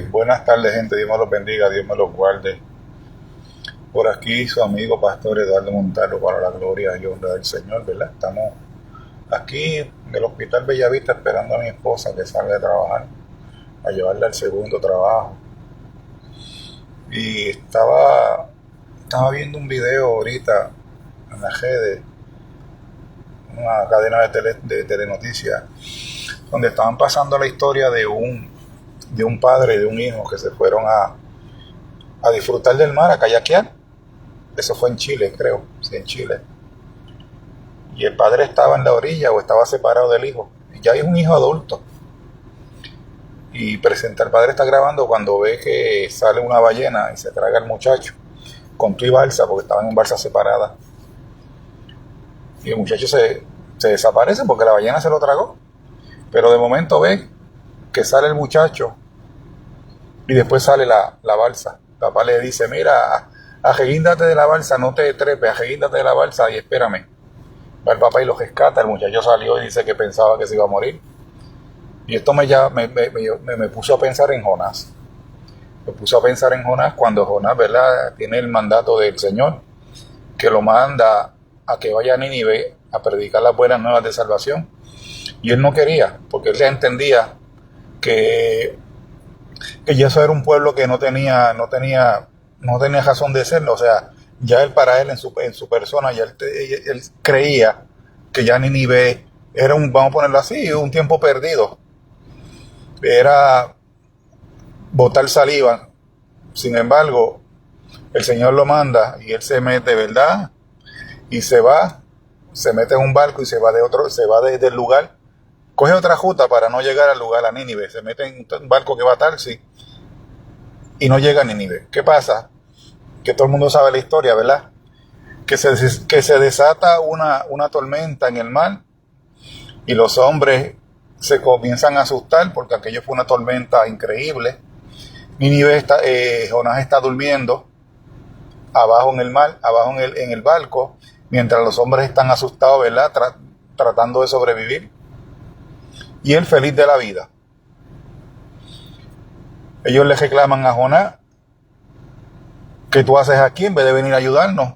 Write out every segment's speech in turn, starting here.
Buenas tardes, gente. Dios me los bendiga, Dios me los guarde. Por aquí su amigo Pastor Eduardo Montalvo, para la gloria y honra del Señor, ¿verdad? Estamos aquí en el Hospital Bellavista esperando a mi esposa que salga de trabajar, a llevarla al segundo trabajo. Y estaba viendo un video ahorita en las redes, una cadena de telenoticias, donde estaban pasando la historia de un padre y de un hijo que se fueron a disfrutar del mar, a kayakear. Eso fue en Chile, creo, sí, en Chile. Y el padre estaba en la orilla o estaba separado del hijo. Y ya es un hijo adulto. Y el padre está grabando cuando ve que sale una ballena y se traga al muchacho con tu y balsa, porque estaban en balsa separada. Y el muchacho se desaparece porque la ballena se lo tragó. Pero de momento ve que sale el muchacho y después sale la balsa. El papá le dice, mira, ajeguíndate de la balsa, no te trepes, ajeguíndate de la balsa y espérame. Va el papá y lo rescata. El muchacho salió y dice que pensaba que se iba a morir. Y esto me puso a pensar en Jonás. Me puso a pensar en Jonás cuando Jonás, ¿verdad?, tiene el mandato del Señor, que lo manda a que vaya a Nínive a predicar las buenas nuevas de salvación. Y él no quería, porque él ya entendía que ya eso era un pueblo que no tenía razón de serlo. O sea, ya él, para él, en su persona, ya él creía que ya Nínive era vamos a ponerlo así, un tiempo perdido. Era botar saliva. Sin embargo, el Señor lo manda y él se mete, ¿verdad? Y se mete en un barco y se va desde el lugar, coge otra ruta para no llegar al lugar, a Nínive. Se mete en un barco que va a Tarsis y no llega a Nínive. ¿Qué pasa? Que todo el mundo sabe la historia, ¿verdad? Que se desata una tormenta en el mar y los hombres se comienzan a asustar porque aquello fue una tormenta increíble. Jonás está durmiendo abajo en el mar, abajo en el barco, mientras los hombres están asustados, ¿verdad? Tratando de sobrevivir. Y él feliz de la vida. Ellos le reclaman a Jonás, ¿qué tú haces aquí en vez de venir a ayudarnos?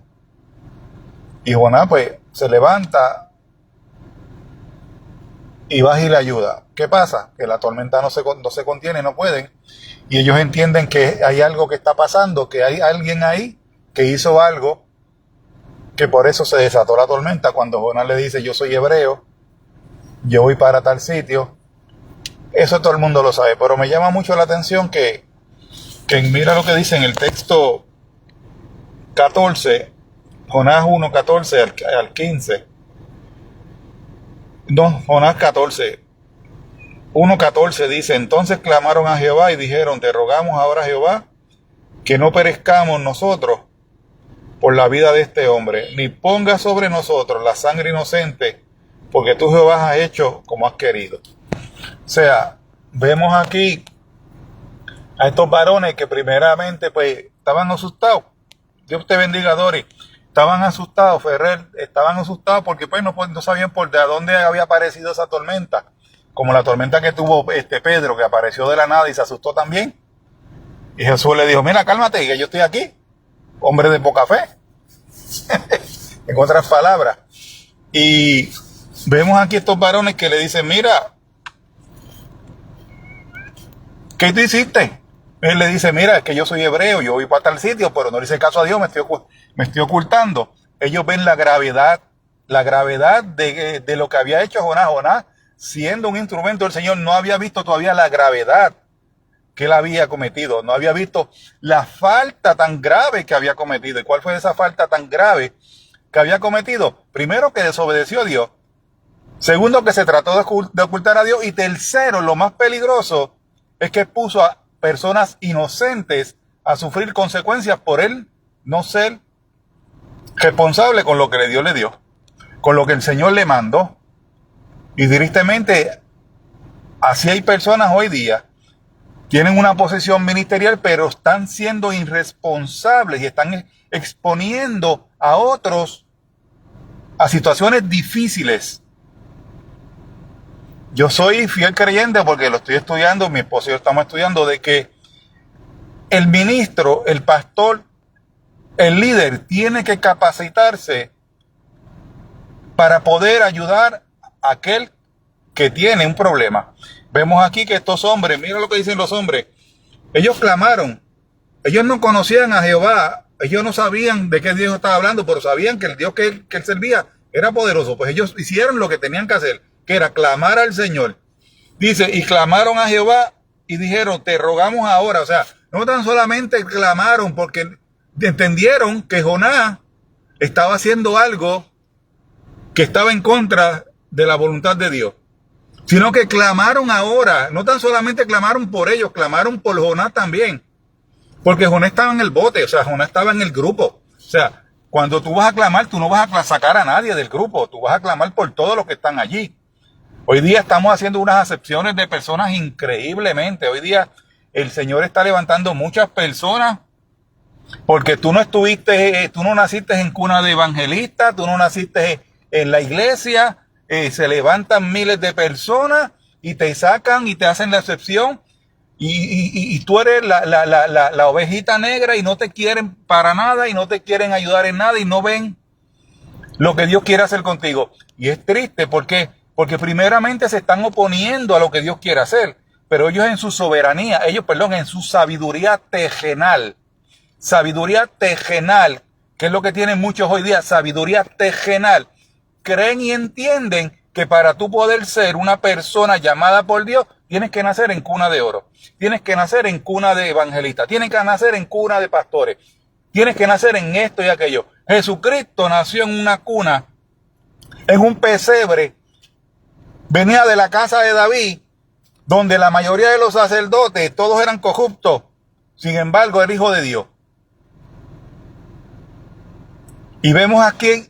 Y Jonás pues se levanta y va y le ayuda. ¿Qué pasa? Que la tormenta no se contiene, no pueden. Y ellos entienden que hay algo que está pasando, que hay alguien ahí que hizo algo, que por eso se desató la tormenta. Cuando Jonás le dice, yo soy hebreo, yo voy para tal sitio, eso todo el mundo lo sabe. Pero me llama mucho la atención que mira lo que dice en el texto 14, Jonás 1, 14 al 15. No, Jonás 14, 1:14 dice, entonces clamaron a Jehová y dijeron, te rogamos ahora, Jehová, que no perezcamos nosotros por la vida de este hombre, ni ponga sobre nosotros la sangre inocente, porque tú, Jehová, has hecho como has querido. O sea, vemos aquí a estos varones que primeramente pues estaban asustados. Dios te bendiga, Dori. Estaban asustados, Ferrer, estaban asustados porque pues no sabían por de dónde había aparecido esa tormenta. Como la tormenta que tuvo Pedro, que apareció de la nada y se asustó también. Y Jesús le dijo, mira, cálmate, que yo estoy aquí, hombre de poca fe. En otras palabras. Y vemos aquí estos varones que le dicen, mira, ¿qué tú hiciste? Él le dice, mira, es que yo soy hebreo, yo voy para tal sitio, pero no le hice caso a Dios, me estoy ocultando. Ellos ven la gravedad de lo que había hecho Jonás. Jonás, siendo un instrumento del Señor, no había visto todavía la gravedad que él había cometido, no había visto la falta tan grave que había cometido. ¿Y cuál fue esa falta tan grave que había cometido? Primero, que desobedeció a Dios. Segundo, que se trató de ocultar a Dios. Y tercero, lo más peligroso, es que puso a personas inocentes a sufrir consecuencias por él no ser responsable con lo que Dios le dio, con lo que el Señor le mandó. Y directamente, así hay personas hoy día, tienen una posición ministerial, pero están siendo irresponsables y están exponiendo a otros a situaciones difíciles. Yo soy fiel creyente porque lo estoy estudiando, mi esposo y yo estamos estudiando, de que el ministro, el pastor, el líder tiene que capacitarse para poder ayudar a aquel que tiene un problema. Vemos aquí que estos hombres, mira lo que dicen los hombres, ellos clamaron, ellos no conocían a Jehová, ellos no sabían de qué Dios estaba hablando, pero sabían que el Dios que él servía era poderoso. Pues ellos hicieron lo que tenían que hacer, que era clamar al Señor. Dice, y clamaron a Jehová y dijeron, te rogamos ahora. O sea, no tan solamente clamaron porque entendieron que Jonás estaba haciendo algo que estaba en contra de la voluntad de Dios, sino que clamaron ahora. No tan solamente clamaron por ellos, clamaron por Jonás también. Porque Jonás estaba en el bote, o sea, Jonás estaba en el grupo. O sea, cuando tú vas a clamar, tú no vas a sacar a nadie del grupo, tú vas a clamar por todos los que están allí. Hoy día estamos haciendo unas acepciones de personas increíblemente. Hoy día el Señor está levantando muchas personas porque tú no naciste en cuna de evangelista, tú no naciste en la iglesia, se levantan miles de personas y te sacan y te hacen la excepción y tú eres la ovejita negra y no te quieren para nada y no te quieren ayudar en nada y no ven lo que Dios quiere hacer contigo. Y es triste porque primeramente se están oponiendo a lo que Dios quiere hacer, pero ellos en su soberanía, en su sabiduría terrenal, que es lo que tienen muchos hoy día, sabiduría terrenal, creen y entienden que para tú poder ser una persona llamada por Dios, tienes que nacer en cuna de oro, tienes que nacer en cuna de evangelistas, tienes que nacer en cuna de pastores, tienes que nacer en esto y aquello. Jesucristo nació en una cuna, en un pesebre, venía de la casa de David, donde la mayoría de los sacerdotes, todos eran corruptos, sin embargo, el Hijo de Dios. Y vemos aquí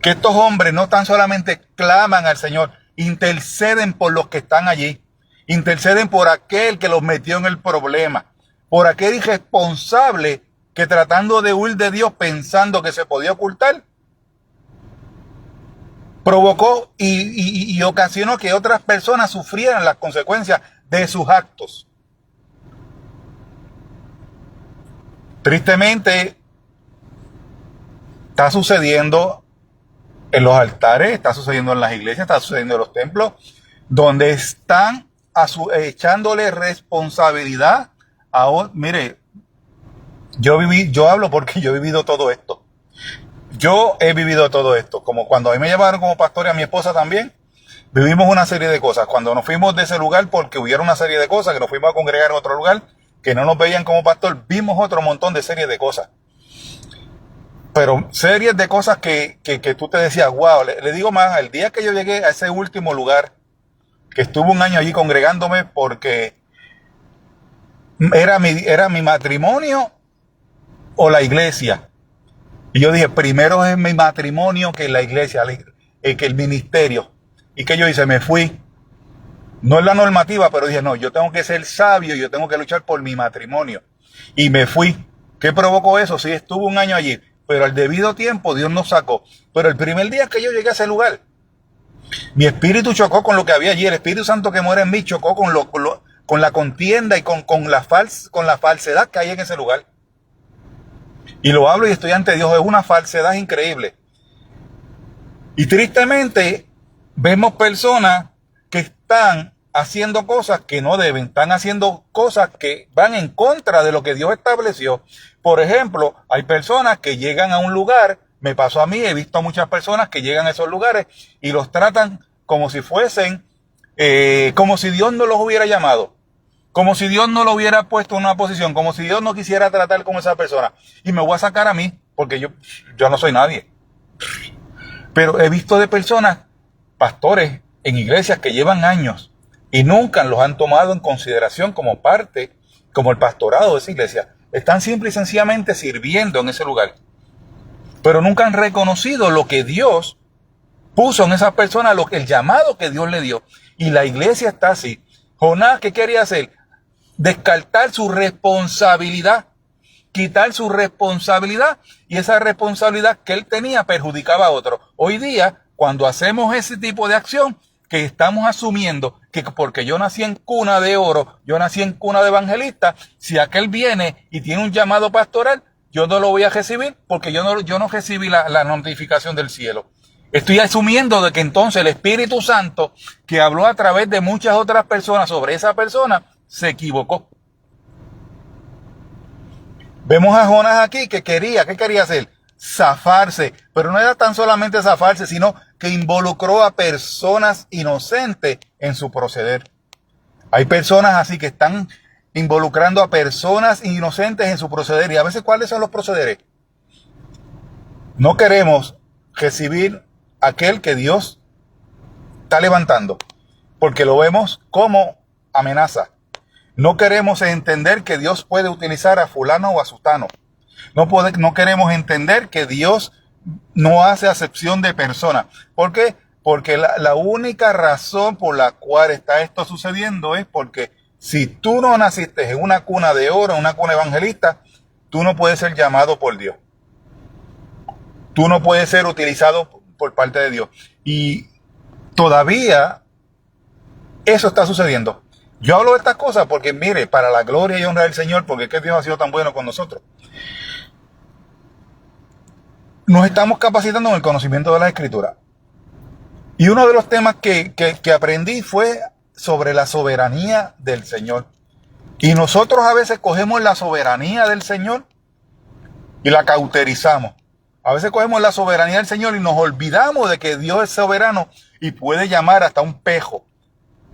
que estos hombres no tan solamente claman al Señor, interceden por los que están allí, interceden por aquel que los metió en el problema, por aquel irresponsable que tratando de huir de Dios pensando que se podía ocultar, provocó y ocasionó que otras personas sufrieran las consecuencias de sus actos. Tristemente, está sucediendo en los altares, está sucediendo en las iglesias, está sucediendo en los templos, donde están echándole responsabilidad a... Mire, yo hablo porque yo he vivido todo esto. Yo he vivido todo esto. Como cuando a mí me llevaron como pastor y a mi esposa también, vivimos una serie de cosas. Cuando nos fuimos de ese lugar, porque hubieron una serie de cosas, que nos fuimos a congregar en otro lugar, que no nos veían como pastor, vimos otro montón de series de cosas. Pero series de cosas que tú te decías, wow, le digo más, el día que yo llegué a ese último lugar, que estuve un año allí congregándome porque era mi matrimonio o la iglesia. Y yo dije, primero es mi matrimonio que la iglesia, que el ministerio. ¿Y qué yo hice? Me fui. No es la normativa, pero dije, no, yo tengo que ser sabio, yo tengo que luchar por mi matrimonio. Y me fui. ¿Qué provocó eso? Sí, estuve un año allí, pero al debido tiempo Dios nos sacó. Pero el primer día que yo llegué a ese lugar, mi espíritu chocó con lo que había allí. El Espíritu Santo que muere en mí chocó con la contienda y con la falsedad que hay en ese lugar. Y lo hablo y estoy ante Dios, es una falsedad increíble. Y tristemente vemos personas que están haciendo cosas que no deben, están haciendo cosas que van en contra de lo que Dios estableció. Por ejemplo, hay personas que llegan a un lugar, me pasó a mí, he visto a muchas personas que llegan a esos lugares y los tratan como si fuesen, como si Dios no los hubiera llamado. Como si Dios no lo hubiera puesto en una posición, como si Dios no quisiera tratar con esa persona. Y me voy a sacar a mí, porque yo no soy nadie. Pero he visto de personas, pastores en iglesias que llevan años y nunca los han tomado en consideración como parte, como el pastorado de esa iglesia. Están simple y sencillamente sirviendo en ese lugar. Pero nunca han reconocido lo que Dios puso en esa persona, el llamado que Dios le dio. Y la iglesia está así. Jonás, ¿qué quería hacer? Descartar su responsabilidad, quitar su responsabilidad, y esa responsabilidad que él tenía perjudicaba a otro. Hoy día, cuando hacemos ese tipo de acción, que estamos asumiendo que porque yo nací en cuna de oro, yo nací en cuna de evangelista, si aquel viene y tiene un llamado pastoral, yo no lo voy a recibir porque yo no recibí la notificación del cielo. Estoy asumiendo de que entonces el Espíritu Santo, que habló a través de muchas otras personas sobre esa persona, se equivocó. Vemos a Jonás aquí que ¿qué quería hacer? Zafarse, pero no era tan solamente zafarse, sino que involucró a personas inocentes en su proceder. Hay personas así que están involucrando a personas inocentes en su proceder. Y a veces, ¿cuáles son los procederes? No queremos recibir aquel que Dios está levantando, porque lo vemos como amenaza. No queremos entender que Dios puede utilizar a fulano o a sutano. No queremos entender que Dios no hace acepción de personas. ¿Por qué? Porque la única razón por la cual está esto sucediendo es porque si tú no naciste en una cuna de oro, en una cuna evangelista, tú no puedes ser llamado por Dios. Tú no puedes ser utilizado por parte de Dios. Y todavía eso está sucediendo. Yo hablo de estas cosas porque, mire, para la gloria y honra del Señor, porque es que Dios ha sido tan bueno con nosotros. Nos estamos capacitando en el conocimiento de la Escritura. Y uno de los temas que aprendí fue sobre la soberanía del Señor. Y nosotros a veces cogemos la soberanía del Señor y la cauterizamos. A veces cogemos la soberanía del Señor y nos olvidamos de que Dios es soberano y puede llamar hasta un pejo.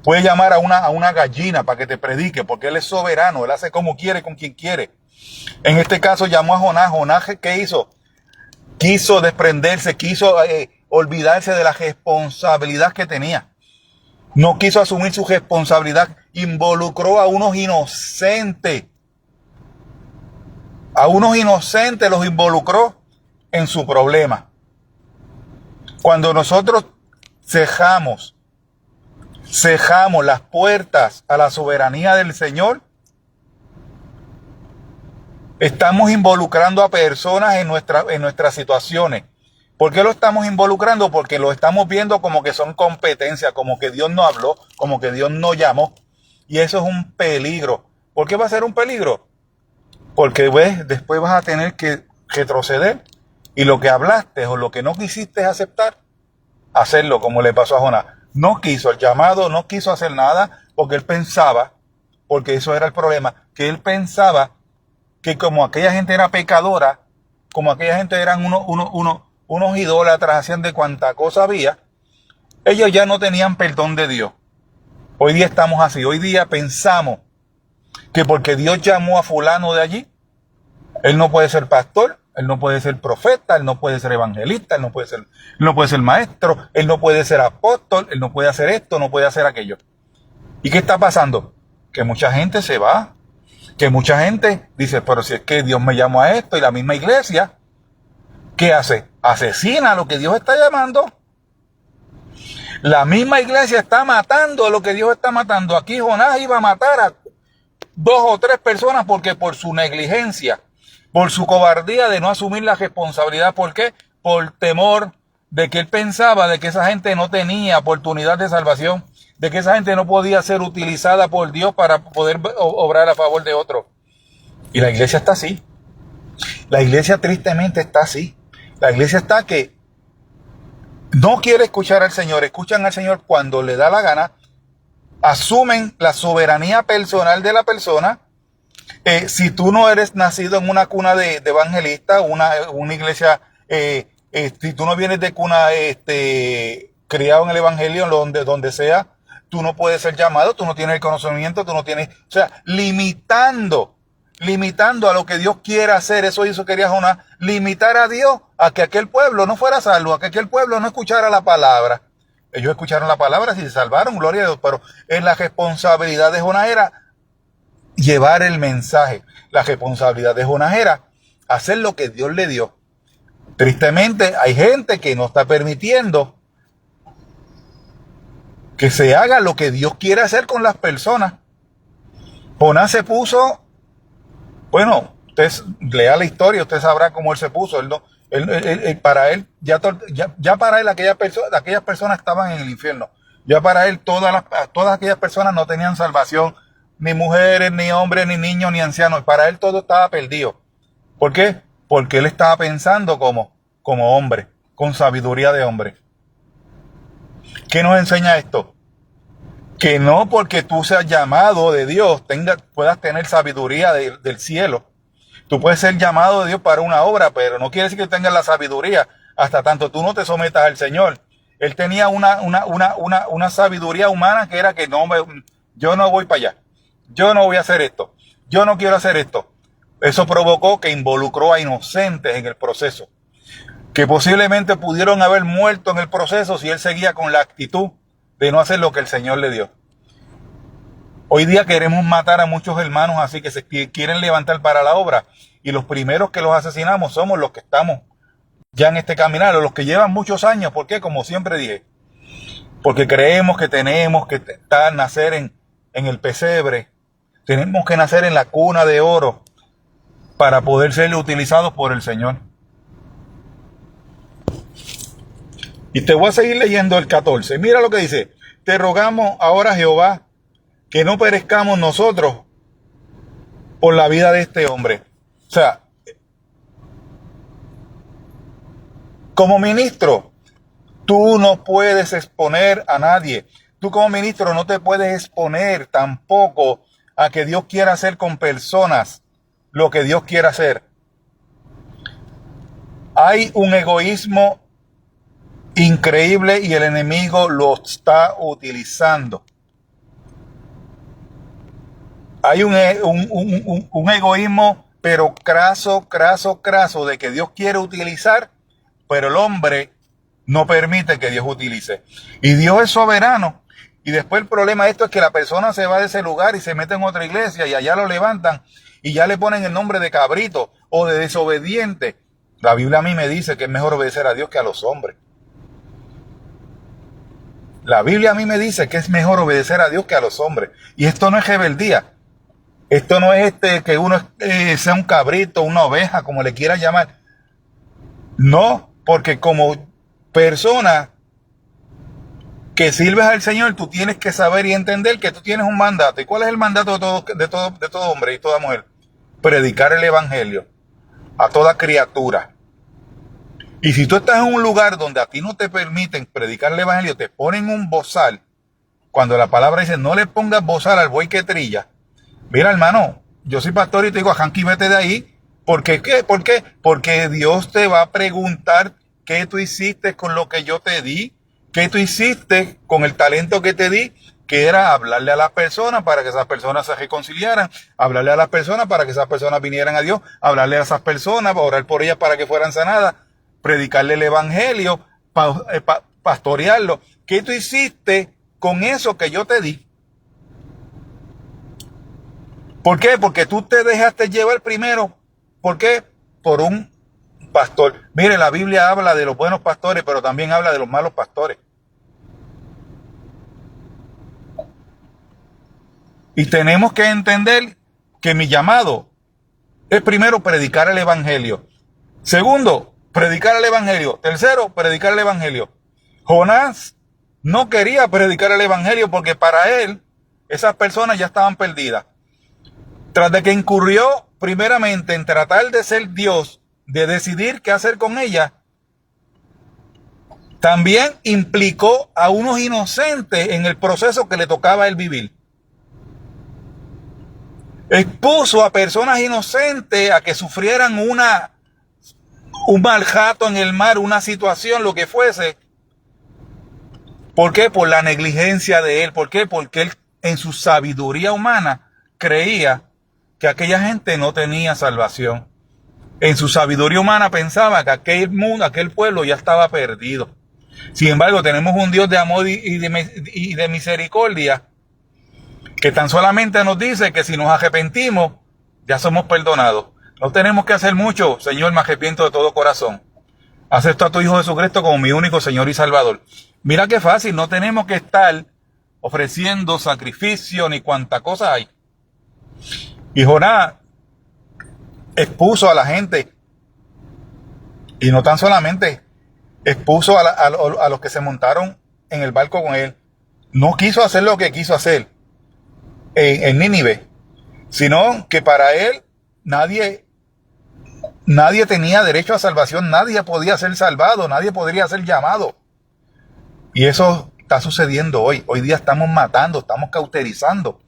Puede llamar a una gallina para que te predique, porque Él es soberano. Él hace como quiere, con quien quiere. En este caso llamó a Jonás. Jonás, ¿qué hizo? Quiso desprenderse, quiso olvidarse de la responsabilidad que tenía. No quiso asumir su responsabilidad. Involucró a unos inocentes. A unos inocentes los involucró en su problema. Cuando nosotros cejamos las puertas a la soberanía del Señor, estamos involucrando a personas en nuestras situaciones. ¿Por qué lo estamos involucrando? Porque lo estamos viendo como que son competencias, como que Dios no habló, como que Dios no llamó. Y eso es un peligro. ¿Por qué va a ser un peligro? Porque después vas a tener que retroceder y lo que hablaste o lo que no quisiste aceptar, hacerlo como le pasó a Jonás. No quiso el llamado, no quiso hacer nada porque él pensaba, porque eso era el problema, que él pensaba que como aquella gente era pecadora, como aquella gente eran unos idólatras, hacían de cuanta cosa había, ellos ya no tenían perdón de Dios. Hoy día estamos así, hoy día pensamos que porque Dios llamó a fulano de allí, él no puede ser pastor, él no puede ser profeta, él no puede ser evangelista, él no puede ser maestro, él no puede ser apóstol, él no puede hacer esto, no puede hacer aquello. ¿Y qué está pasando? Que mucha gente se va, que mucha gente dice, pero si es que Dios me llamó a esto, y la misma iglesia, ¿qué hace? Asesina lo que Dios está llamando. La misma iglesia está matando lo que Dios está matando. Aquí Jonás iba a matar a 2 o 3 personas porque por su negligencia, por su cobardía de no asumir la responsabilidad. ¿Por qué? Por temor de que él pensaba de que esa gente no tenía oportunidad de salvación, de que esa gente no podía ser utilizada por Dios para poder obrar a favor de otro. Y la iglesia está así. La iglesia tristemente está así. La iglesia está que no quiere escuchar al Señor, escuchan al Señor cuando le da la gana, asumen la soberanía personal de la persona. Si tú no eres nacido en una cuna de evangelista, una iglesia, si tú no vienes de cuna criado en el evangelio, donde sea, tú no puedes ser llamado, tú no tienes el conocimiento, tú no tienes, o sea, limitando a lo que Dios quiera hacer. Eso quería Jonás, limitar a Dios a que aquel pueblo no fuera salvo, a que aquel pueblo no escuchara la palabra. Ellos escucharon la palabra, si se salvaron, gloria a Dios, pero en la responsabilidad de Jonás era llevar el mensaje. La responsabilidad de Jonás era hacer lo que Dios le dio. Tristemente hay gente que no está permitiendo que se haga lo que Dios quiere hacer con las personas. Jonás se puso, bueno, usted lea la historia, usted sabrá cómo él se puso. Para él, aquellas personas estaban en el infierno. Ya para él todas aquellas personas no tenían salvación, ni mujeres, ni hombres, ni niños, ni ancianos. Para él todo estaba perdido. ¿Por qué? Porque él estaba pensando como hombre, con sabiduría de hombre. ¿Qué nos enseña esto? Que no porque tú seas llamado de Dios puedas tener sabiduría del cielo. Tú puedes ser llamado de Dios para una obra, pero no quiere decir que tengas la sabiduría hasta tanto tú no te sometas al Señor. Él tenía una sabiduría humana que era que yo no voy para allá. Yo no voy a hacer esto. Yo no quiero hacer esto. Eso provocó que involucró a inocentes en el proceso, que posiblemente pudieron haber muerto en el proceso si él seguía con la actitud de no hacer lo que el Señor le dio. Hoy día queremos matar a muchos hermanos así que se quieren levantar para la obra, y los primeros que los asesinamos somos los que estamos ya en este caminar, o los que llevan muchos años. ¿Por qué? Como siempre dije, porque creemos que tenemos que nacer en el pesebre, tenemos que nacer en la cuna de oro para poder ser utilizados por el Señor. Y te voy a seguir leyendo el 14. Mira lo que dice: te rogamos ahora, Jehová, que no perezcamos nosotros por la vida de este hombre. O sea, como ministro, tú no puedes exponer a nadie. Tú como ministro no te puedes exponer tampoco a que Dios quiera hacer con personas lo que Dios quiera hacer. Hay un egoísmo increíble y el enemigo lo está utilizando. Hay un egoísmo, pero craso, de que Dios quiere utilizar, pero el hombre no permite que Dios utilice. Y Dios es soberano. Y después el problema de esto es que la persona se va de ese lugar y se mete en otra iglesia y allá lo levantan y ya le ponen el nombre de cabrito o de desobediente. La Biblia a mí me dice que es mejor obedecer a Dios que a los hombres. La Biblia a mí me dice que es mejor obedecer a Dios que a los hombres. Y esto no es rebeldía. Esto no es que uno sea un cabrito, una oveja, como le quiera llamar. No, porque como persona que sirves al Señor, tú tienes que saber y entender que tú tienes un mandato. ¿Y cuál es el mandato de todo hombre y toda mujer? Predicar el evangelio a toda criatura. Y si tú estás en un lugar donde a ti no te permiten predicar el evangelio, te ponen un bozal. Cuando la palabra dice no le pongas bozal al buey que trilla. Mira, hermano, yo soy pastor y te digo, Hanky, vete de ahí. ¿Por qué? ¿Por qué? Porque Dios te va a preguntar qué tú hiciste con lo que yo te di, qué tú hiciste con el talento que te di, que era hablarle a las personas para que esas personas se reconciliaran, hablarle a las personas para que esas personas vinieran a Dios, hablarle a esas personas, orar por ellas para que fueran sanadas, predicarle el evangelio, pastorearlo. ¿Qué tú hiciste con eso que yo te di? ¿Por qué? Porque tú te dejaste llevar primero. ¿Por qué? Por un pastor. Mire, la Biblia habla de los buenos pastores, pero también habla de los malos pastores. Y tenemos que entender que mi llamado es primero predicar el evangelio. Segundo, predicar el evangelio. Tercero, predicar el evangelio. Jonás no quería predicar el evangelio porque para él esas personas ya estaban perdidas. Tras de que incurrió primeramente en tratar de ser Dios, de decidir qué hacer con ella, también implicó a unos inocentes en el proceso que le tocaba a él vivir. Expuso a personas inocentes a que sufrieran un mal rato en el mar, una situación, lo que fuese. ¿Por qué? Por la negligencia de él. ¿Por qué? Porque él en su sabiduría humana creía que aquella gente no tenía salvación. En su sabiduría humana pensaba que aquel mundo, aquel pueblo ya estaba perdido. Sin embargo, tenemos un Dios de amor y de misericordia que tan solamente nos dice que si nos arrepentimos, ya somos perdonados. No tenemos que hacer mucho. Señor, me arrepiento de todo corazón. Acepto a tu Hijo Jesucristo como mi único Señor y Salvador. Mira qué fácil, no tenemos que estar ofreciendo sacrificio ni cuánta cosa hay. Y Jonás expuso a la gente, y no tan solamente expuso a los que se montaron en el barco con él, no quiso hacer lo que quiso hacer en Nínive, sino que para él nadie tenía derecho a salvación, nadie podía ser salvado, nadie podría ser llamado. Y eso está sucediendo hoy. Hoy día estamos matando, estamos cauterizando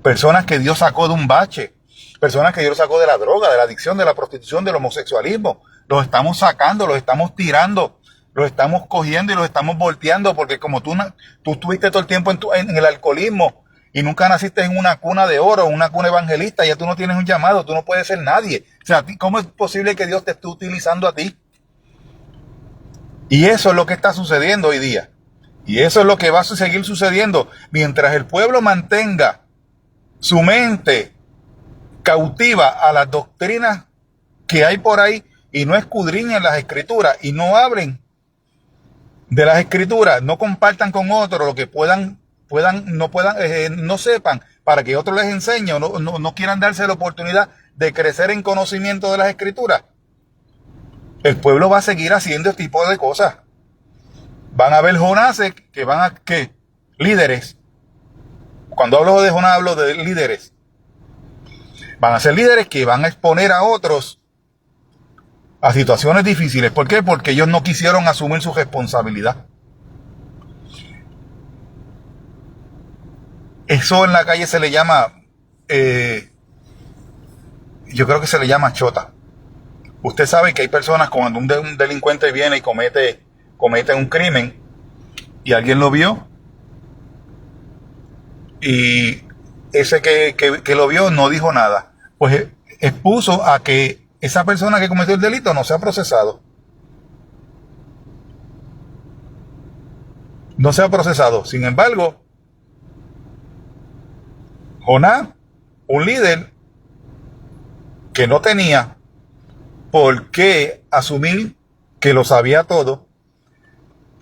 personas que Dios sacó de un bache, personas que Dios sacó de la droga, de la adicción, de la prostitución, del homosexualismo. Los estamos sacando, los estamos tirando, los estamos cogiendo y los estamos volteando, porque como tú estuviste todo el tiempo en el alcoholismo y nunca naciste en una cuna de oro, una cuna evangelista, ya tú no tienes un llamado, tú no puedes ser nadie. O sea, ¿cómo es posible que Dios te esté utilizando a ti? Y eso es lo que está sucediendo hoy día. Y eso es lo que va a seguir sucediendo mientras el pueblo mantenga su mente cautiva a las doctrinas que hay por ahí y no escudriñen las escrituras y no hablen de las escrituras, no compartan con otros lo que no sepan, para que otros les enseñen, no quieran darse la oportunidad de crecer en conocimiento de las escrituras. El pueblo va a seguir haciendo este tipo de cosas. Van a haber Jonases que van a, ¿qué? Líderes. Cuando hablo de Jonás, hablo de líderes. Van a ser líderes que van a exponer a otros a situaciones difíciles. ¿Por qué? Porque ellos no quisieron asumir su responsabilidad. Eso en la calle se le llama, yo creo que se le llama chota. Usted sabe que hay personas, cuando un delincuente viene y comete un crimen y alguien lo vio, y ese que lo vio no dijo nada, pues expuso a que esa persona que cometió el delito no sea procesado. No sea procesado. Sin embargo, Jonás, un líder que no tenía por qué asumir que lo sabía todo,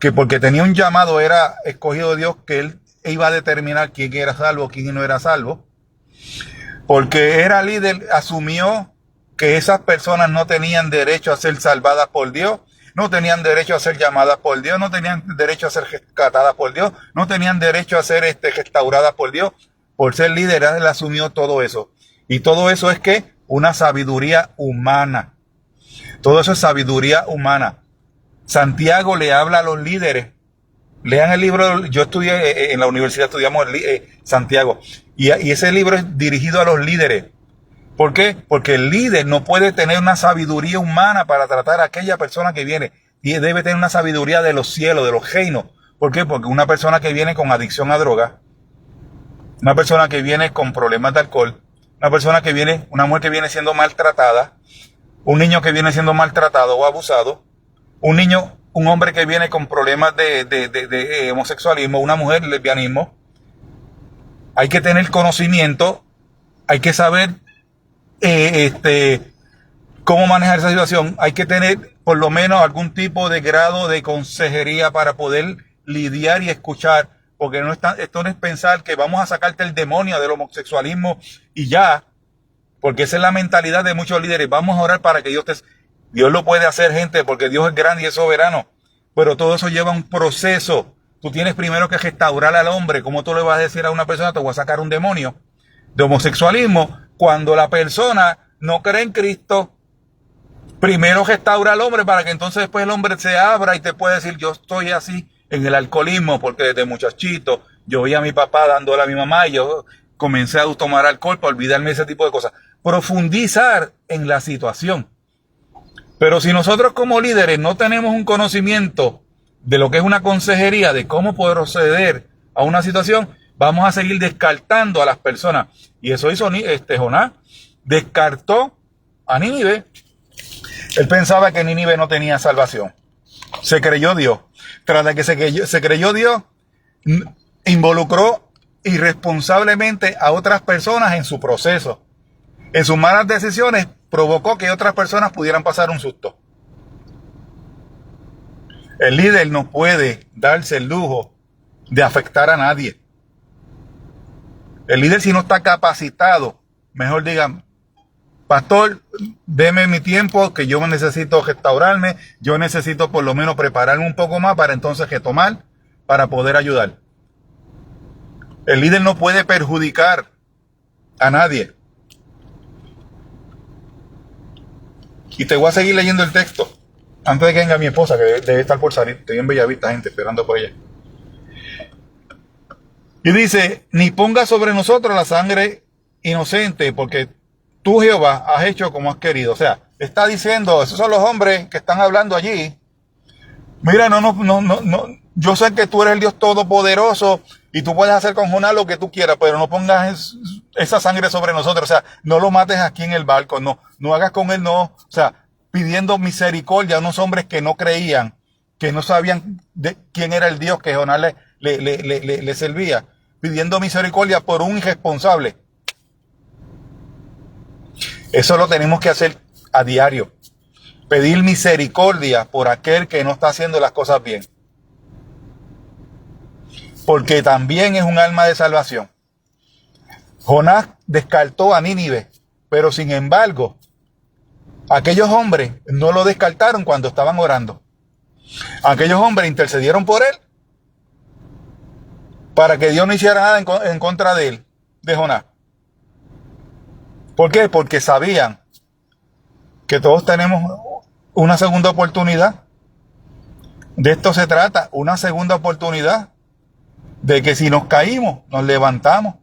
que porque tenía un llamado era escogido de Dios, que él iba a determinar quién era salvo, quién no era salvo, porque era líder, asumió que esas personas no tenían derecho a ser salvadas por Dios, no tenían derecho a ser llamadas por Dios, no tenían derecho a ser rescatadas por Dios, no tenían derecho a ser restauradas por Dios. Por ser líder, él asumió todo eso. Y todo eso es que una sabiduría humana. Todo eso es sabiduría humana. Santiago le habla a los líderes. Lean el libro, yo estudié en la universidad, estudiamos Santiago. Y ese libro es dirigido a los líderes. ¿Por qué? Porque el líder no puede tener una sabiduría humana para tratar a aquella persona que viene. Y debe tener una sabiduría de los cielos, de los reinos. ¿Por qué? Porque una persona que viene con adicción a droga, una persona que viene con problemas de alcohol, una mujer que viene siendo maltratada, un niño que viene siendo maltratado o abusado, un hombre que viene con problemas de homosexualismo, una mujer lesbianismo, hay que tener conocimiento, hay que saber cómo manejar esa situación, hay que tener por lo menos algún tipo de grado de consejería para poder lidiar y escuchar. Porque esto no es pensar que vamos a sacarte el demonio del homosexualismo y ya, porque esa es la mentalidad de muchos líderes. Vamos a orar para que Dios lo puede hacer, gente, porque Dios es grande y es soberano, pero todo eso lleva un proceso. Tú tienes primero que restaurar al hombre. ¿Cómo tú le vas a decir a una persona, te voy a sacar un demonio de homosexualismo, cuando la persona no cree en Cristo? Primero restaura al hombre para que entonces después el hombre se abra y te pueda decir, yo estoy así en el alcoholismo, porque desde muchachito yo vi a mi papá dándole a mi mamá y yo comencé a tomar alcohol para olvidarme de ese tipo de cosas. Profundizar en la situación. Pero si nosotros como líderes no tenemos un conocimiento de lo que es una consejería, de cómo proceder a una situación, vamos a seguir descartando a las personas. Y eso hizo Jonás. Descartó a Nínive. Él pensaba que Nínive no tenía salvación. Se creyó Dios. Tras de que se creyó Dios, involucró irresponsablemente a otras personas en su proceso. En sus malas decisiones provocó que otras personas pudieran pasar un susto. El líder no puede darse el lujo de afectar a nadie. El líder, si no está capacitado, mejor diga, pastor, deme mi tiempo, que yo necesito restaurarme, yo necesito por lo menos prepararme un poco más para entonces retomar, para poder ayudar. El líder no puede perjudicar a nadie. Y te voy a seguir leyendo el texto antes de que venga mi esposa, que debe estar por salir. Estoy en Bellavista, gente, esperando por ella. Y dice, ni ponga sobre nosotros la sangre inocente, porque tú, Jehová, has hecho como has querido. O sea, está diciendo, esos son los hombres que están hablando allí. Mira, no. Yo sé que tú eres el Dios Todopoderoso y tú puedes hacer con Jonás lo que tú quieras, pero no pongas esa sangre sobre nosotros. O sea, no lo mates aquí en el barco, no hagas con él, no. O sea, pidiendo misericordia a unos hombres que no creían, que no sabían de quién era el Dios que Jonás le servía, pidiendo misericordia por un irresponsable. Eso lo tenemos que hacer a diario. Pedir misericordia por aquel que no está haciendo las cosas bien. Porque también es un alma de salvación. Jonás descartó a Nínive, pero sin embargo, aquellos hombres no lo descartaron cuando estaban orando. Aquellos hombres intercedieron por él para que Dios no hiciera nada en contra de él, de Jonás. ¿Por qué? Porque sabían que todos tenemos una segunda oportunidad. De esto se trata, una segunda oportunidad. De que si nos caímos, nos levantamos.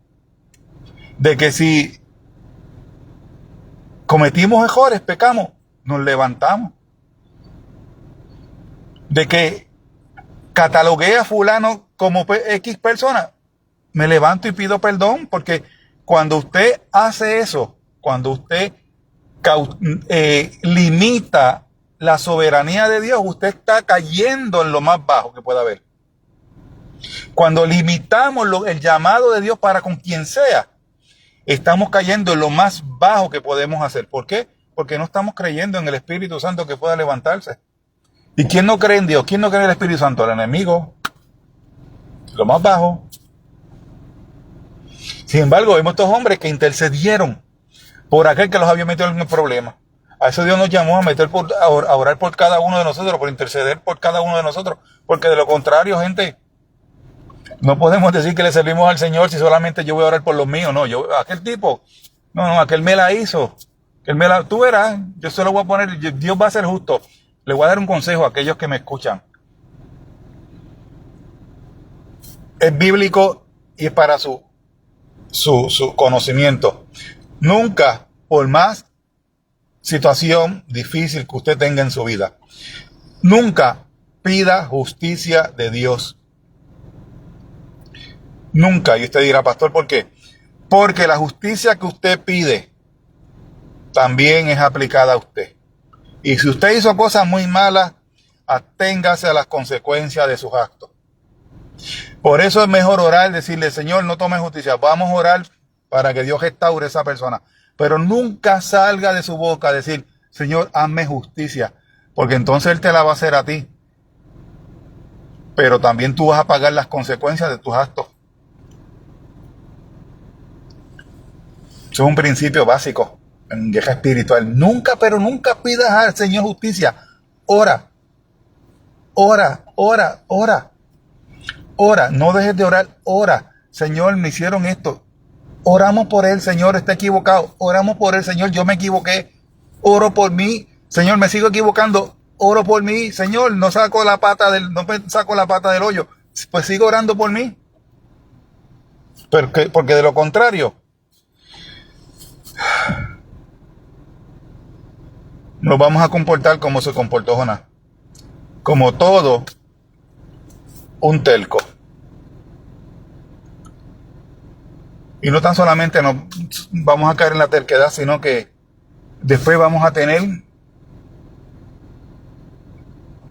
De que si cometimos errores, pecamos, nos levantamos. De que catalogué a fulano como X persona, me levanto y pido perdón, porque cuando usted hace eso, cuando usted limita la soberanía de Dios, usted está cayendo en lo más bajo que pueda haber. Cuando limitamos el llamado de Dios para con quien sea, estamos cayendo en lo más bajo que podemos hacer. ¿Por qué? Porque no estamos creyendo en el Espíritu Santo que pueda levantarse. ¿Y quién no cree en Dios? ¿Quién no cree en el Espíritu Santo? El enemigo. Lo más bajo. Sin embargo, vemos estos hombres que intercedieron por aquel que los había metido en el problema. A eso Dios nos llamó a orar por cada uno de nosotros, por interceder por cada uno de nosotros. Porque de lo contrario, gente, no podemos decir que le servimos al Señor si solamente yo voy a orar por los míos. No, aquel tipo, aquel me la hizo. Tú verás, yo se lo voy a poner, Dios va a ser justo. Le voy a dar un consejo a aquellos que me escuchan. Es bíblico y es para su conocimiento. Nunca, por más situación difícil que usted tenga en su vida, nunca pida justicia de Dios. Nunca. Y usted dirá, pastor, ¿por qué? Porque la justicia que usted pide también es aplicada a usted. Y si usted hizo cosas muy malas, aténgase a las consecuencias de sus actos. Por eso es mejor orar, decirle, Señor, no tome justicia. Vamos a orar para que Dios restaure a esa persona. Pero nunca salga de su boca decir, Señor, hazme justicia. Porque entonces Él te la va a hacer a ti. Pero también tú vas a pagar las consecuencias de tus actos. Eso es un principio básico en guerra espiritual. Nunca, pero nunca pidas al Señor justicia. Ora. No dejes de orar. Ora. Señor, me hicieron esto. Oramos por él. Señor, está equivocado. Oramos por él. Señor, yo me equivoqué. Oro por mí. Señor, me sigo equivocando. Oro por mí. Señor, no me saco la pata del hoyo. Pues sigo orando por mí. Porque de lo contrario, nos vamos a comportar como se comportó Jonás. Como todo un terco. Y no tan solamente nos vamos a caer en la terquedad, sino que después vamos a tener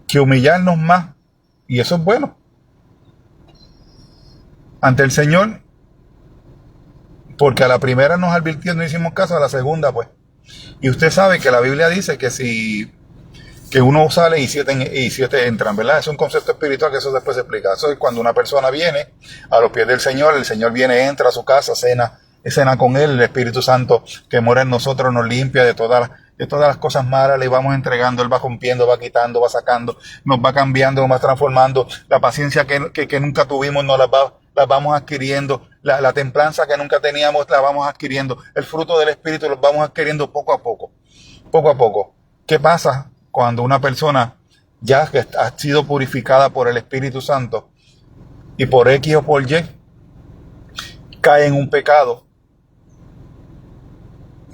que humillarnos más. Y eso es bueno. Ante el Señor. Porque a la primera nos advirtió, no hicimos caso, a la segunda pues. Y usted sabe que la Biblia dice que uno sale y siete entran, ¿verdad? Es un concepto espiritual que eso después se explica. Eso es cuando una persona viene a los pies del Señor, el Señor viene, entra a su casa, cena con Él, el Espíritu Santo que mora en nosotros nos limpia de todas las cosas malas, le vamos entregando, Él va rompiendo, va quitando, va sacando, nos va cambiando, nos va transformando, la paciencia que nunca tuvimos nos la va las vamos adquiriendo, la templanza que nunca teníamos la vamos adquiriendo, el fruto del Espíritu los vamos adquiriendo poco a poco, poco a poco. ¿Qué pasa cuando una persona ya que ha sido purificada por el Espíritu Santo y por X o por Y cae en un pecado?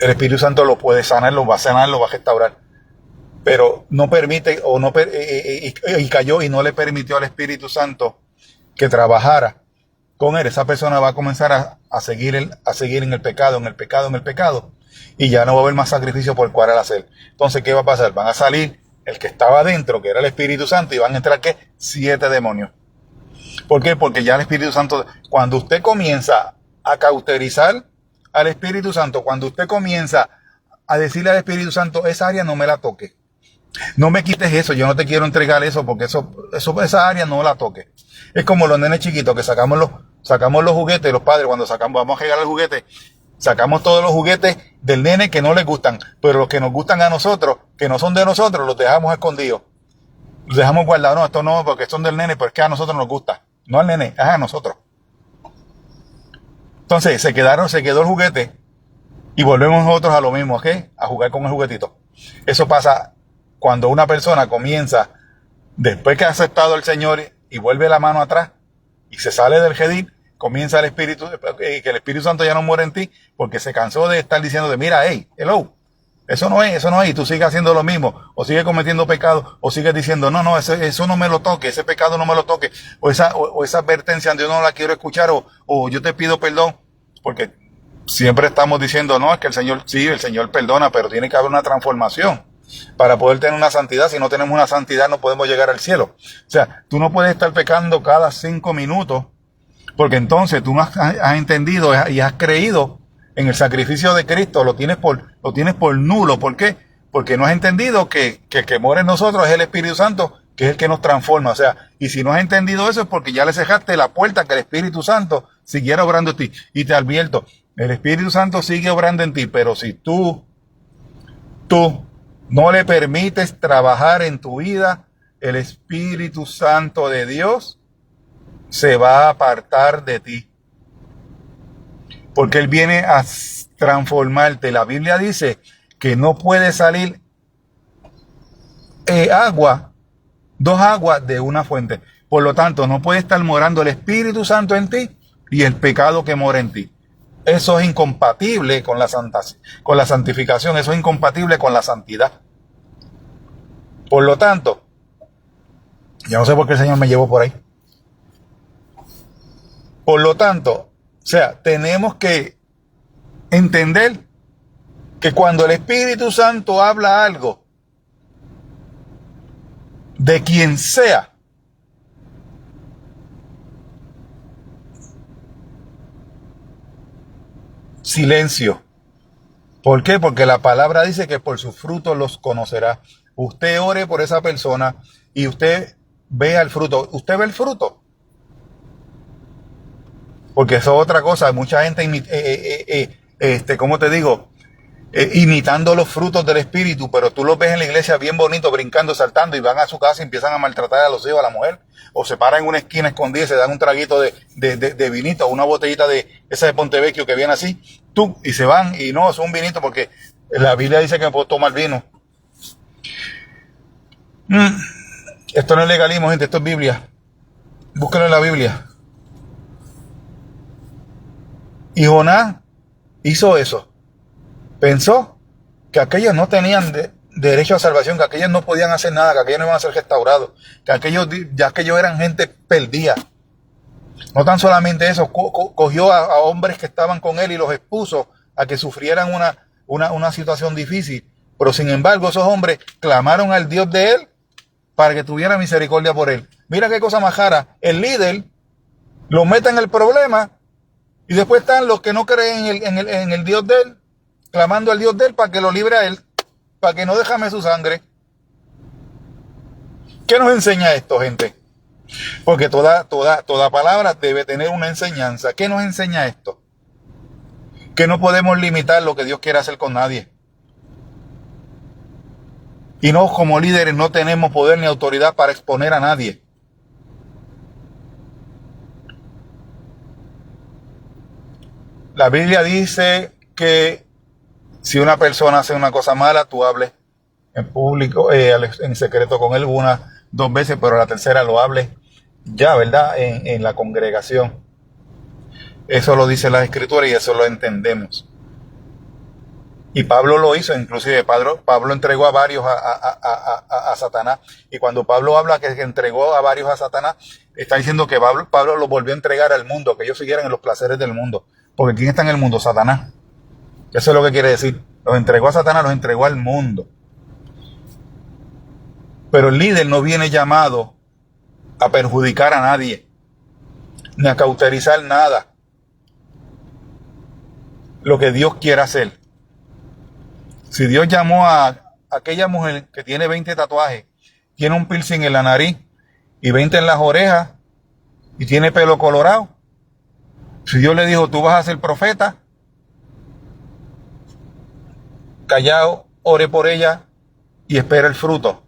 El Espíritu Santo lo puede sanar, lo va a restaurar, pero no permite y cayó y no le permitió al Espíritu Santo que trabajara con él. Esa persona va a comenzar a seguir en el pecado, y ya no va a haber más sacrificio por el cual hacer. Entonces, ¿qué va a pasar? Van a salir el que estaba adentro, que era el Espíritu Santo, y van a entrar, ¿qué? 7 demonios. ¿Por qué? Porque ya el Espíritu Santo, cuando usted comienza a cauterizar al Espíritu Santo, cuando usted comienza a decirle al Espíritu Santo, esa área no me la toque, no me quites eso, yo no te quiero entregar eso, porque esa área no la toque. Es como los nenes chiquitos que sacamos los juguetes, los padres cuando vamos a regalar el juguete, sacamos todos los juguetes del nene que no les gustan, pero los que nos gustan a nosotros, que no son de nosotros, los dejamos escondidos. Los dejamos guardados. No, esto no, porque son del nene, pero es que a nosotros nos gusta. No al nene, es a nosotros. Entonces se quedó el juguete y volvemos nosotros a lo mismo, ¿ok? A jugar con el juguetito. Eso pasa cuando una persona comienza, después que ha aceptado al Señor y vuelve la mano atrás y se sale del redil, comienza el Espíritu, que el Espíritu Santo ya no muere en ti, porque se cansó de estar diciendo mira, hey, hello, eso no es, y tú sigues haciendo lo mismo, o sigues cometiendo pecado, o sigues diciendo, no, eso no me lo toque, ese pecado no me lo toque, o esa advertencia yo no la quiero escuchar, o yo te pido perdón, porque siempre estamos diciendo, no, es que el Señor perdona, pero tiene que haber una transformación para poder tener una santidad. Si no tenemos una santidad no podemos llegar al cielo. O sea, tú no puedes estar pecando cada 5 minutos, porque entonces tú no has entendido y has creído en el sacrificio de Cristo, lo tienes por nulo. ¿Por qué? Porque no has entendido que el que mora en nosotros es el Espíritu Santo, que es el que nos transforma. O sea, y si no has entendido eso es porque ya le cejaste la puerta que el Espíritu Santo siguiera obrando en ti. Y te advierto, el Espíritu Santo sigue obrando en ti, pero si tú no le permites trabajar en tu vida, el Espíritu Santo de Dios se va a apartar de ti. Porque Él viene a transformarte. La Biblia dice que no puede salir dos aguas de una fuente. Por lo tanto, no puede estar morando el Espíritu Santo en ti y el pecado que mora en ti. Eso es incompatible con la santificación, eso es incompatible con la santidad. Por lo tanto, yo no sé por qué el Señor me llevó por ahí. Por lo tanto, o sea, tenemos que entender que cuando el Espíritu Santo habla algo, de quien sea, silencio. ¿Por qué? Porque la palabra dice que por sus frutos los conocerá. Usted ore por esa persona y usted vea el fruto. ¿Usted ve el fruto? Porque eso es otra cosa. Mucha gente, ¿cómo te digo? Imitando los frutos del Espíritu, pero tú los ves en la iglesia bien bonito, brincando, saltando, y van a su casa y empiezan a maltratar a los hijos, a la mujer, o se paran en una esquina escondida y se dan un traguito de vinito, una botellita de esa de Pontevecchio que viene así, y se van, y no, es un vinito porque la Biblia dice que me puedo tomar vino. Esto no es legalismo, gente, esto es Biblia. Búsquenlo en la Biblia. Y Jonás hizo eso. Pensó que aquellos no tenían derecho a salvación, que aquellos no podían hacer nada, que aquellos no iban a ser restaurados, que aquellos eran gente perdida. No tan solamente eso, cogió a hombres que estaban con él y los expuso a que sufrieran una situación difícil. Pero sin embargo, esos hombres clamaron al Dios de él para que tuviera misericordia por él. Mira qué cosa más rara. El líder lo mete en el problema y después están los que no creen en el Dios de él, clamando al Dios de él para que lo libre a él, para que no derrame su sangre. ¿Qué nos enseña esto, gente? Porque toda palabra debe tener una enseñanza. ¿Qué nos enseña esto? Que no podemos limitar lo que Dios quiere hacer con nadie. Y no, como líderes no tenemos poder ni autoridad para exponer a nadie. La Biblia dice que si una persona hace una cosa mala, tú hables en público, en secreto con él una, 2 veces, pero la tercera lo hables ya, ¿verdad? En la congregación. Eso lo dice la Escritura y eso lo entendemos. Y Pablo lo hizo, inclusive Pablo entregó a varios a Satanás. Y cuando Pablo habla que entregó a varios a Satanás, está diciendo que Pablo los volvió a entregar al mundo, que ellos siguieran en los placeres del mundo. Porque ¿quién está en el mundo? Satanás. Eso es lo que quiere decir. Los entregó a Satanás, los entregó al mundo. Pero el líder no viene llamado a perjudicar a nadie, ni a cauterizar nada. Lo que Dios quiera hacer. Si Dios llamó a aquella mujer que tiene 20 tatuajes, tiene un piercing en la nariz y 20 en las orejas y tiene pelo colorado, si Dios le dijo, tú vas a ser profeta, callado, ore por ella y espera el fruto.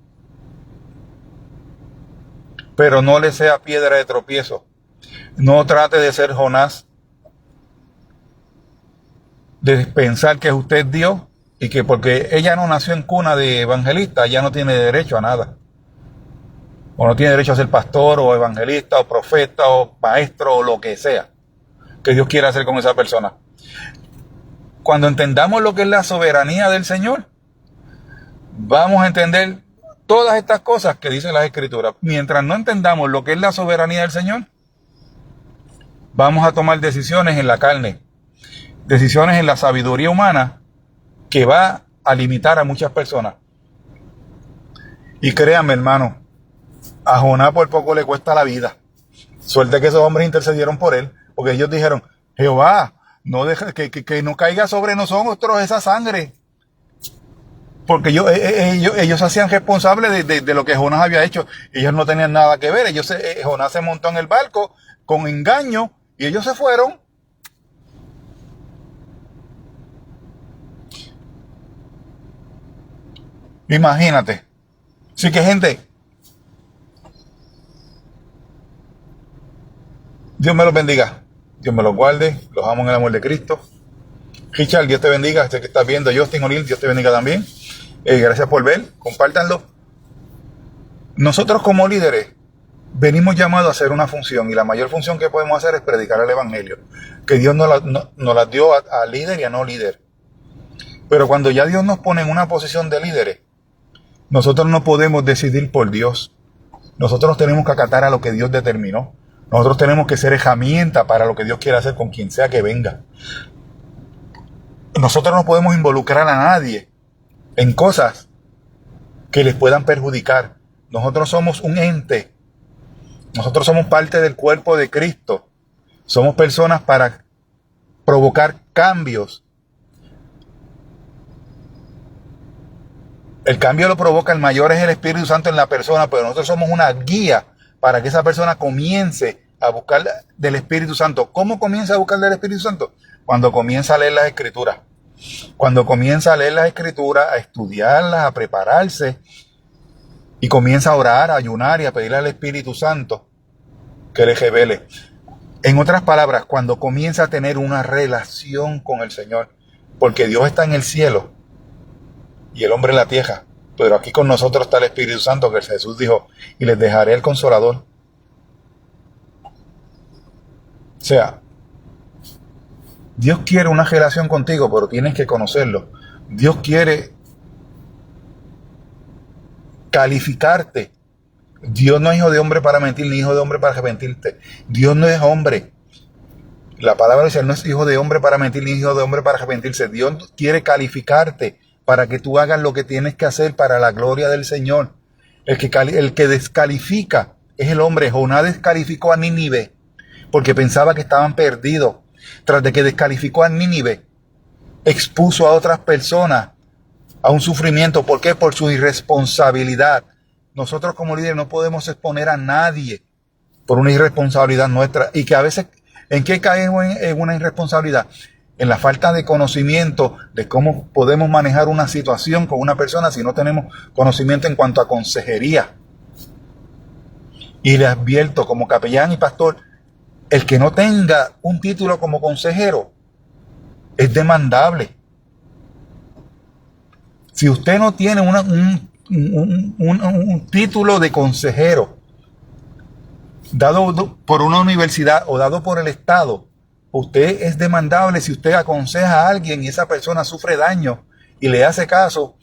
Pero no le sea piedra de tropiezo. No trate de ser Jonás, de pensar que usted es Dios y que porque ella no nació en cuna de evangelista, ya no tiene derecho a nada. O no tiene derecho a ser pastor o evangelista o profeta o maestro o lo que sea que Dios quiera hacer con esa persona. Cuando entendamos lo que es la soberanía del Señor, vamos a entender todas estas cosas que dicen las Escrituras. Mientras no entendamos lo que es la soberanía del Señor, vamos a tomar decisiones en la carne, decisiones en la sabiduría humana que va a limitar a muchas personas. Y créanme, hermano, a Jonás por poco le cuesta la vida. Suerte que esos hombres intercedieron por él, porque ellos dijeron, Jehová, no deja que no caiga sobre nosotros esa sangre. Porque ellos se hacían responsables de lo que Jonás había hecho. Ellos no tenían nada que ver. Jonás se montó en el barco con engaño y ellos se fueron. Imagínate. Así que, gente, Dios me los bendiga. Dios me los guarde. Los amo en el amor de Cristo. Richard, Dios te bendiga. Este que estás viendo, Justin O'Neill, Dios te bendiga también. Gracias por ver. Compártanlo. Nosotros como líderes venimos llamados a hacer una función y la mayor función que podemos hacer es predicar el Evangelio. Que Dios nos la dio a líder y a no líder. Pero cuando ya Dios nos pone en una posición de líderes, nosotros no podemos decidir por Dios. Nosotros tenemos que acatar a lo que Dios determinó. Nosotros tenemos que ser herramienta para lo que Dios quiera hacer con quien sea que venga. Nosotros no podemos involucrar a nadie en cosas que les puedan perjudicar. Nosotros somos un ente. Nosotros somos parte del cuerpo de Cristo. Somos personas para provocar cambios. El cambio lo provoca el mayor, es el Espíritu Santo en la persona, pero nosotros somos una guía para que esa persona comience a buscar del Espíritu Santo. ¿Cómo comienza a buscar del Espíritu Santo? Cuando comienza a leer las Escrituras. Cuando comienza a leer las Escrituras, a estudiarlas, a prepararse, y comienza a orar, a ayunar y a pedirle al Espíritu Santo que le revele. En otras palabras, cuando comienza a tener una relación con el Señor, porque Dios está en el cielo y el hombre en la tierra, pero aquí con nosotros está el Espíritu Santo, que Jesús dijo, y les dejaré el Consolador. O sea, Dios quiere una relación contigo, pero tienes que conocerlo. Dios quiere calificarte. Dios no es hijo de hombre para mentir, ni hijo de hombre para arrepentirte. Dios no es hombre. La palabra dice, Él no es hijo de hombre para mentir, ni hijo de hombre para arrepentirse. Dios quiere calificarte para que tú hagas lo que tienes que hacer para la gloria del Señor. El que descalifica es el hombre. Jonás descalificó a Nínive porque pensaba que estaban perdidos. Tras de que descalificó a Nínive, expuso a otras personas a un sufrimiento. ¿Por qué? Por su irresponsabilidad. Nosotros como líderes no podemos exponer a nadie por una irresponsabilidad nuestra. Y que a veces, ¿en qué caemos en una irresponsabilidad? En la falta de conocimiento de cómo podemos manejar una situación con una persona si no tenemos conocimiento en cuanto a consejería. Y le advierto como capellán y pastor, el que no tenga un título como consejero es demandable. Si usted no tiene un título de consejero dado por una universidad o dado por el Estado, usted es demandable. Si usted aconseja a alguien y esa persona sufre daño y le hace caso,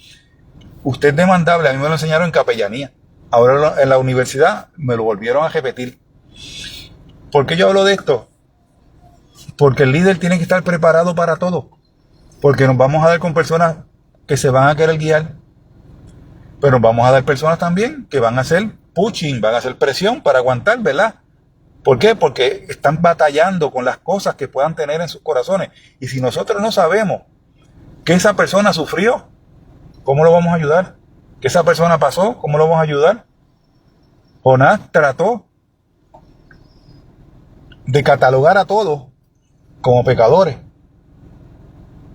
usted es demandable. A mí me lo enseñaron en capellanía. Ahora en la universidad me lo volvieron a repetir. ¿Por qué yo hablo de esto? Porque el líder tiene que estar preparado para todo. Porque nos vamos a dar con personas que se van a querer guiar. Pero nos vamos a dar personas también que van a hacer pushing, van a hacer presión para aguantar, ¿verdad? ¿Por qué? Porque están batallando con las cosas que puedan tener en sus corazones. Y si nosotros no sabemos que esa persona sufrió, ¿cómo lo vamos a ayudar? ¿Que esa persona pasó? ¿Cómo lo vamos a ayudar? Jonás trató de catalogar a todos como pecadores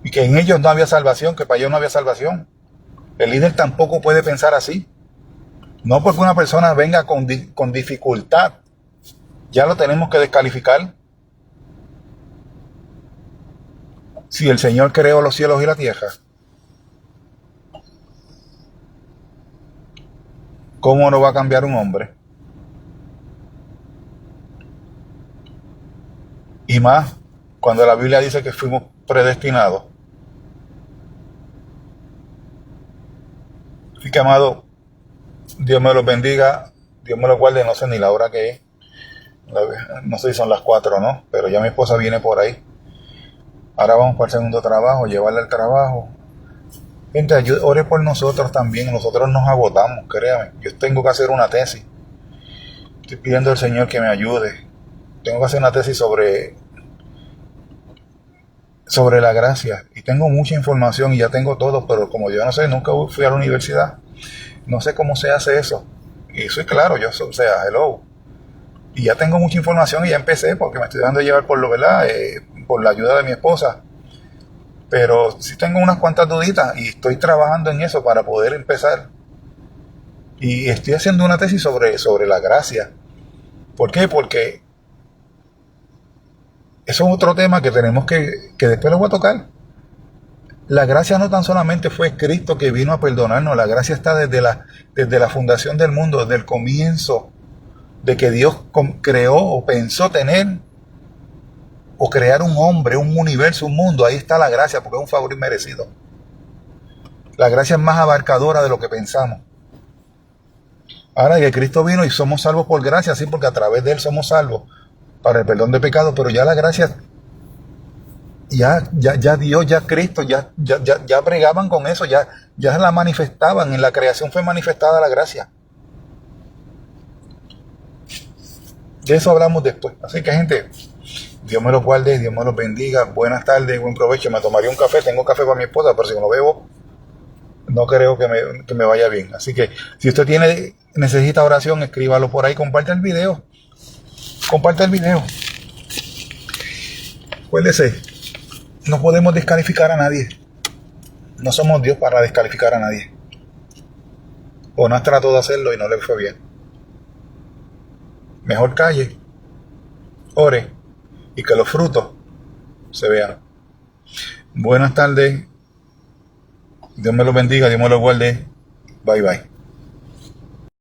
y que en ellos no había salvación, que para ellos no había salvación. El líder tampoco puede pensar así. No porque una persona venga con dificultad, ya lo tenemos que descalificar. Si el Señor creó los cielos y la tierra, ¿cómo no va a cambiar un hombre? Y más cuando la Biblia dice que fuimos predestinados. Así que, amado, Dios me los bendiga, Dios me los guarde. No sé ni la hora que es. No sé si son las 4 o no, pero ya mi esposa viene por ahí. Ahora vamos para el segundo trabajo, llevarle al trabajo. Gente, ore por nosotros también. Nosotros nos agotamos, créame. Yo tengo que hacer una tesis. Estoy pidiendo al Señor que me ayude. Tengo que hacer una tesis sobre la gracia. Y tengo mucha información y ya tengo todo, pero como yo no sé, nunca fui a la universidad. No sé cómo se hace eso. Y soy claro, hello. Y ya tengo mucha información y ya empecé porque me estoy dejando llevar por ¿verdad? Por la ayuda de mi esposa. Pero sí tengo unas cuantas duditas y estoy trabajando en eso para poder empezar. Y estoy haciendo una tesis sobre la gracia. ¿Por qué? Porque eso es otro tema que tenemos que después lo voy a tocar. La gracia no tan solamente fue Cristo que vino a perdonarnos. La gracia está desde la fundación del mundo, desde el comienzo de que Dios creó o pensó tener o crear un hombre, un universo, un mundo. Ahí está la gracia, porque es un favor inmerecido. La gracia es más abarcadora de lo que pensamos. Ahora que Cristo vino y somos salvos por gracia, sí, porque a través de Él somos salvos para el perdón de pecados, pero ya la gracia, ya Dios, ya Cristo, ya bregaban con eso, ya la manifestaban. En la creación fue manifestada la gracia. De eso hablamos después. Así que, gente, Dios me los guarde, Dios me los bendiga. Buenas tardes, buen provecho. Me tomaría un café. Tengo café para mi esposa, pero si no lo bebo, no creo que me vaya bien. Así que, si usted necesita oración, escríbalo por ahí. Comparte el video. Acuérdese, no podemos descalificar a nadie. No somos Dios para descalificar a nadie. Jonás trató de hacerlo y no le fue bien. Mejor calle, ore y que los frutos se vean. Buenas tardes. Dios me los bendiga, Dios me los guarde. Bye bye.